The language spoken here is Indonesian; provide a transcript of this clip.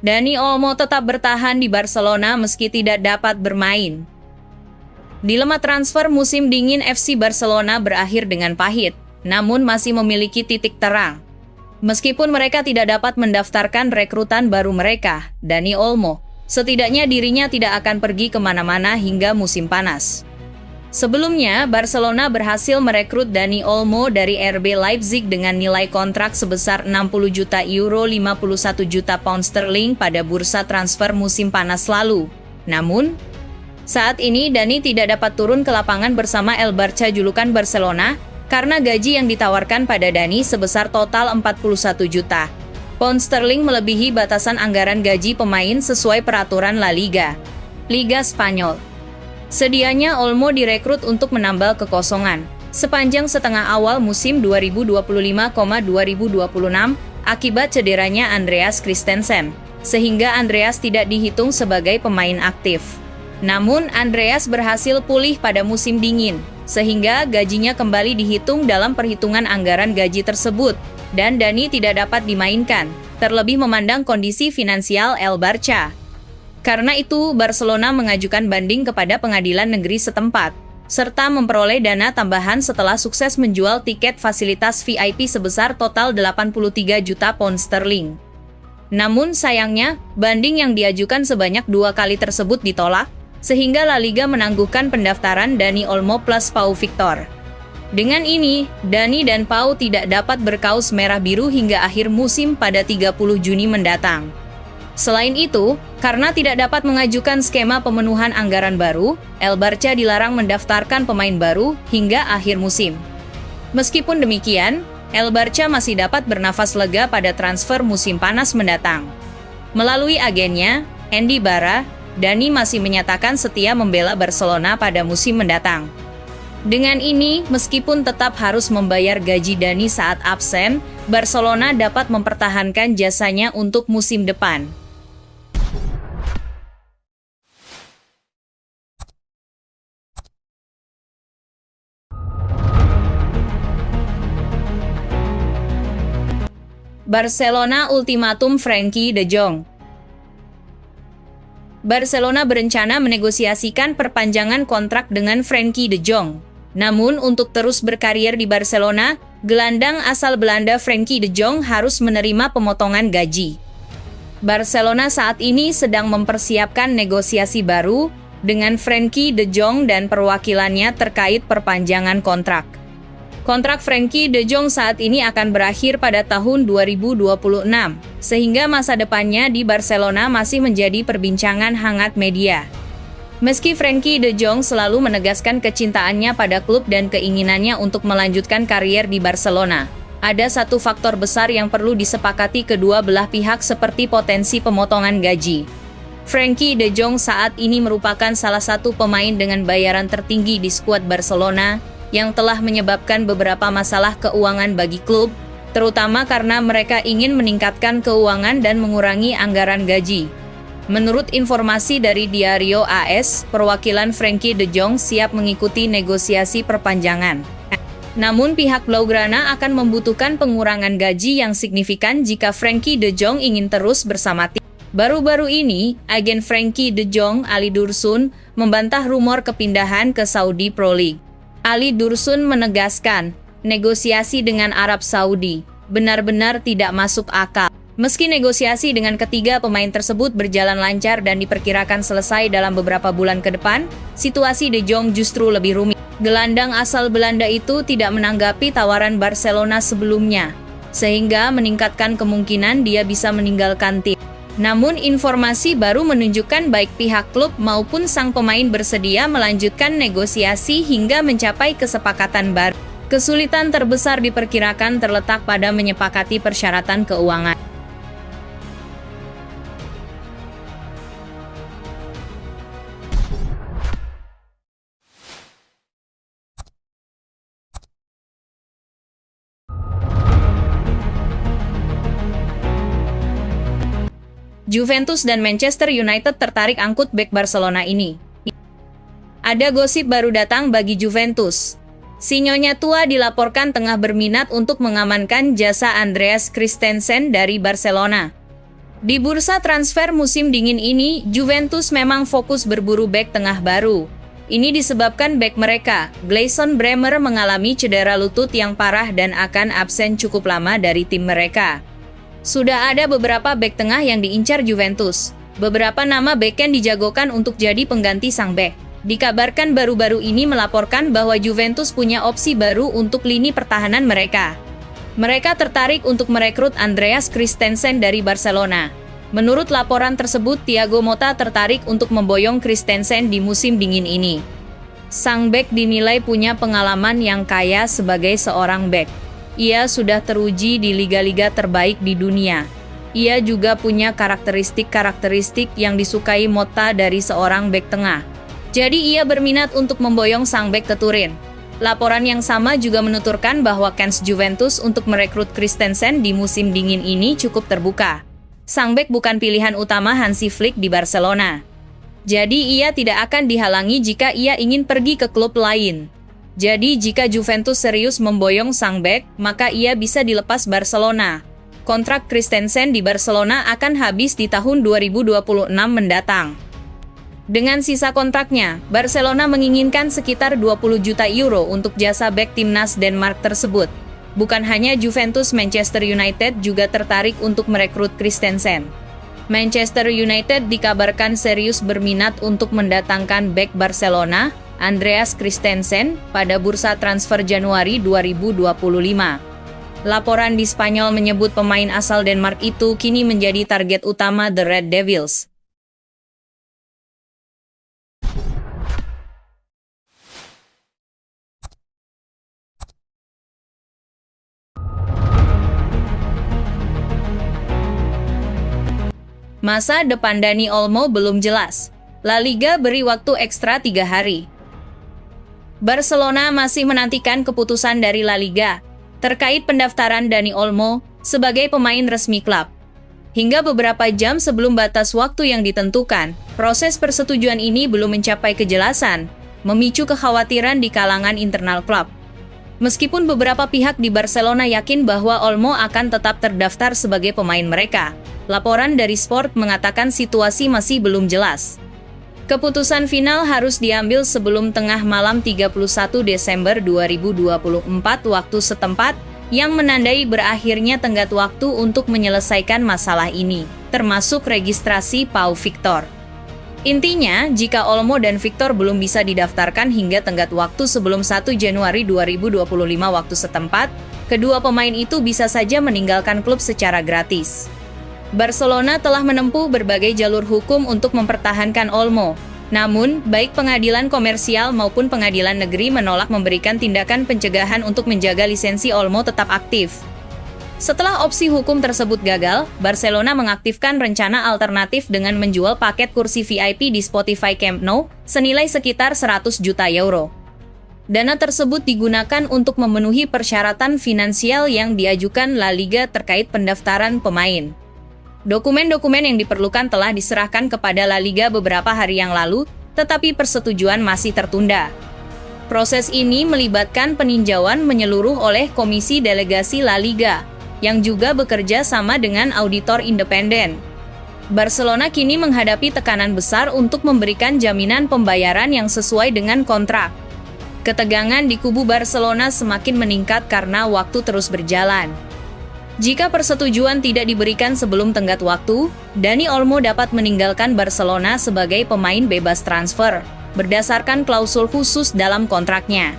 Dani Olmo tetap bertahan di Barcelona meski tidak dapat bermain. Dilema transfer musim dingin FC Barcelona berakhir dengan pahit, namun masih memiliki titik terang. Meskipun mereka tidak dapat mendaftarkan rekrutan baru mereka, Dani Olmo, setidaknya dirinya tidak akan pergi kemana-mana hingga musim panas. Sebelumnya, Barcelona berhasil merekrut Dani Olmo dari RB Leipzig dengan nilai kontrak sebesar 60 juta euro 51 juta pound sterling pada bursa transfer musim panas lalu. Namun, saat ini Dani tidak dapat turun ke lapangan bersama El Barça julukan Barcelona karena gaji yang ditawarkan pada Dani sebesar total 41 juta pound sterling melebihi batasan anggaran gaji pemain sesuai peraturan La Liga, Liga Spanyol. Sedianya Olmo direkrut untuk menambal kekosongan sepanjang setengah awal musim 2025-2026 akibat cederanya Andreas Christensen, sehingga Andreas tidak dihitung sebagai pemain aktif. Namun Andreas berhasil pulih pada musim dingin, sehingga gajinya kembali dihitung dalam perhitungan anggaran gaji tersebut, dan Dani tidak dapat dimainkan, terlebih memandang kondisi finansial El Barça. Karena itu, Barcelona mengajukan banding kepada pengadilan negeri setempat, serta memperoleh dana tambahan setelah sukses menjual tiket fasilitas VIP sebesar total 83 juta pound sterling. Namun sayangnya, banding yang diajukan sebanyak 2 kali tersebut ditolak, sehingga La Liga menangguhkan pendaftaran Dani Olmo plus Pau Victor. Dengan ini, Dani dan Pau tidak dapat berkaus merah biru hingga akhir musim pada 30 Juni mendatang. Selain itu, karena tidak dapat mengajukan skema pemenuhan anggaran baru, El Barça dilarang mendaftarkan pemain baru hingga akhir musim. Meskipun demikian, El Barça masih dapat bernafas lega pada transfer musim panas mendatang. Melalui agennya, Andy Barra, Dani masih menyatakan setia membela Barcelona pada musim mendatang. Dengan ini, meskipun tetap harus membayar gaji Dani saat absen, Barcelona dapat mempertahankan jasanya untuk musim depan. Barcelona ultimatum Frenkie de Jong. Barcelona berencana menegosiasikan perpanjangan kontrak dengan Frenkie de Jong. Namun untuk terus berkarier di Barcelona, gelandang asal Belanda Frenkie de Jong harus menerima pemotongan gaji. Barcelona saat ini sedang mempersiapkan negosiasi baru dengan Frenkie de Jong dan perwakilannya terkait perpanjangan kontrak. Kontrak Frenkie de Jong saat ini akan berakhir pada tahun 2026, sehingga masa depannya di Barcelona masih menjadi perbincangan hangat media. Meski Frenkie de Jong selalu menegaskan kecintaannya pada klub dan keinginannya untuk melanjutkan karier di Barcelona, ada satu faktor besar yang perlu disepakati kedua belah pihak seperti potensi pemotongan gaji. Frenkie de Jong saat ini merupakan salah satu pemain dengan bayaran tertinggi di skuad Barcelona, yang telah menyebabkan beberapa masalah keuangan bagi klub, terutama karena mereka ingin meningkatkan keuangan dan mengurangi anggaran gaji. Menurut informasi dari Diario AS, perwakilan Frenkie de Jong siap mengikuti negosiasi perpanjangan. Namun pihak Blaugrana akan membutuhkan pengurangan gaji yang signifikan jika Frenkie de Jong ingin terus bersama tim. Baru-baru ini, agen Frenkie de Jong, Ali Dursun, membantah rumor kepindahan ke Saudi Pro League. Ali Dursun menegaskan, negosiasi dengan Arab Saudi benar-benar tidak masuk akal. Meski negosiasi dengan ketiga pemain tersebut berjalan lancar dan diperkirakan selesai dalam beberapa bulan ke depan, situasi De Jong justru lebih rumit. Gelandang asal Belanda itu tidak menanggapi tawaran Barcelona sebelumnya, sehingga meningkatkan kemungkinan dia bisa meninggalkan tim. Namun informasi baru menunjukkan baik pihak klub maupun sang pemain bersedia melanjutkan negosiasi hingga mencapai kesepakatan baru. Kesulitan terbesar diperkirakan terletak pada menyepakati persyaratan keuangan. Juventus dan Manchester United tertarik angkut bek Barcelona ini. Ada gosip baru datang bagi Juventus. Si Nyonya tua dilaporkan tengah berminat untuk mengamankan jasa Andreas Christensen dari Barcelona. Di bursa transfer musim dingin ini, Juventus memang fokus berburu bek tengah baru. Ini disebabkan bek mereka, Gleison Bremer, mengalami cedera lutut yang parah dan akan absen cukup lama dari tim mereka. Sudah ada beberapa bek tengah yang diincar Juventus. Beberapa nama bek yang dijagokan untuk jadi pengganti sang bek. Dikabarkan baru-baru ini melaporkan bahwa Juventus punya opsi baru untuk lini pertahanan mereka. Mereka tertarik untuk merekrut Andreas Christensen dari Barcelona. Menurut laporan tersebut, Thiago Motta tertarik untuk memboyong Christensen di musim dingin ini. Sang bek dinilai punya pengalaman yang kaya sebagai seorang bek. Ia sudah teruji di liga-liga terbaik di dunia. Ia juga punya karakteristik yang disukai Motta dari seorang bek tengah. Jadi ia berminat untuk memboyong sang bek ke Turin. Laporan yang sama juga menuturkan bahwa kans Juventus untuk merekrut Christensen di musim dingin ini cukup terbuka. Sang bek bukan pilihan utama Hansi Flick di Barcelona. Jadi ia tidak akan dihalangi jika ia ingin pergi ke klub lain. Jadi jika Juventus serius memboyong sang bek, maka ia bisa dilepas Barcelona. Kontrak Christensen di Barcelona akan habis di tahun 2026 mendatang. Dengan sisa kontraknya, Barcelona menginginkan sekitar 20 juta euro untuk jasa bek timnas Denmark tersebut. Bukan hanya Juventus, Manchester United juga tertarik untuk merekrut Christensen. Manchester United dikabarkan serius berminat untuk mendatangkan bek Barcelona, Andreas Christensen, pada bursa transfer Januari 2025. Laporan di Spanyol menyebut pemain asal Denmark itu kini menjadi target utama The Red Devils. Masa depan Dani Olmo belum jelas. La Liga beri waktu ekstra 3 hari. Barcelona masih menantikan keputusan dari La Liga terkait pendaftaran Dani Olmo sebagai pemain resmi klub. Hingga beberapa jam sebelum batas waktu yang ditentukan, proses persetujuan ini belum mencapai kejelasan, memicu kekhawatiran di kalangan internal klub. Meskipun beberapa pihak di Barcelona yakin bahwa Olmo akan tetap terdaftar sebagai pemain mereka, laporan dari Sport mengatakan situasi masih belum jelas. Keputusan final harus diambil sebelum tengah malam 31 Desember 2024 waktu setempat, yang menandai berakhirnya tenggat waktu untuk menyelesaikan masalah ini, termasuk registrasi Pau Victor. Intinya, jika Olmo dan Victor belum bisa didaftarkan hingga tenggat waktu sebelum 1 Januari 2025 waktu setempat, kedua pemain itu bisa saja meninggalkan klub secara gratis. Barcelona telah menempuh berbagai jalur hukum untuk mempertahankan Olmo. Namun, baik pengadilan komersial maupun pengadilan negeri menolak memberikan tindakan pencegahan untuk menjaga lisensi Olmo tetap aktif. Setelah opsi hukum tersebut gagal, Barcelona mengaktifkan rencana alternatif dengan menjual paket kursi VIP di Spotify Camp Nou senilai sekitar 100 juta euro. Dana tersebut digunakan untuk memenuhi persyaratan finansial yang diajukan La Liga terkait pendaftaran pemain. Dokumen-dokumen yang diperlukan telah diserahkan kepada La Liga beberapa hari yang lalu, tetapi persetujuan masih tertunda. Proses ini melibatkan peninjauan menyeluruh oleh Komisi Delegasi La Liga, yang juga bekerja sama dengan auditor independen. Barcelona kini menghadapi tekanan besar untuk memberikan jaminan pembayaran yang sesuai dengan kontrak. Ketegangan di kubu Barcelona semakin meningkat karena waktu terus berjalan. Jika persetujuan tidak diberikan sebelum tenggat waktu, Dani Olmo dapat meninggalkan Barcelona sebagai pemain bebas transfer, berdasarkan klausul khusus dalam kontraknya.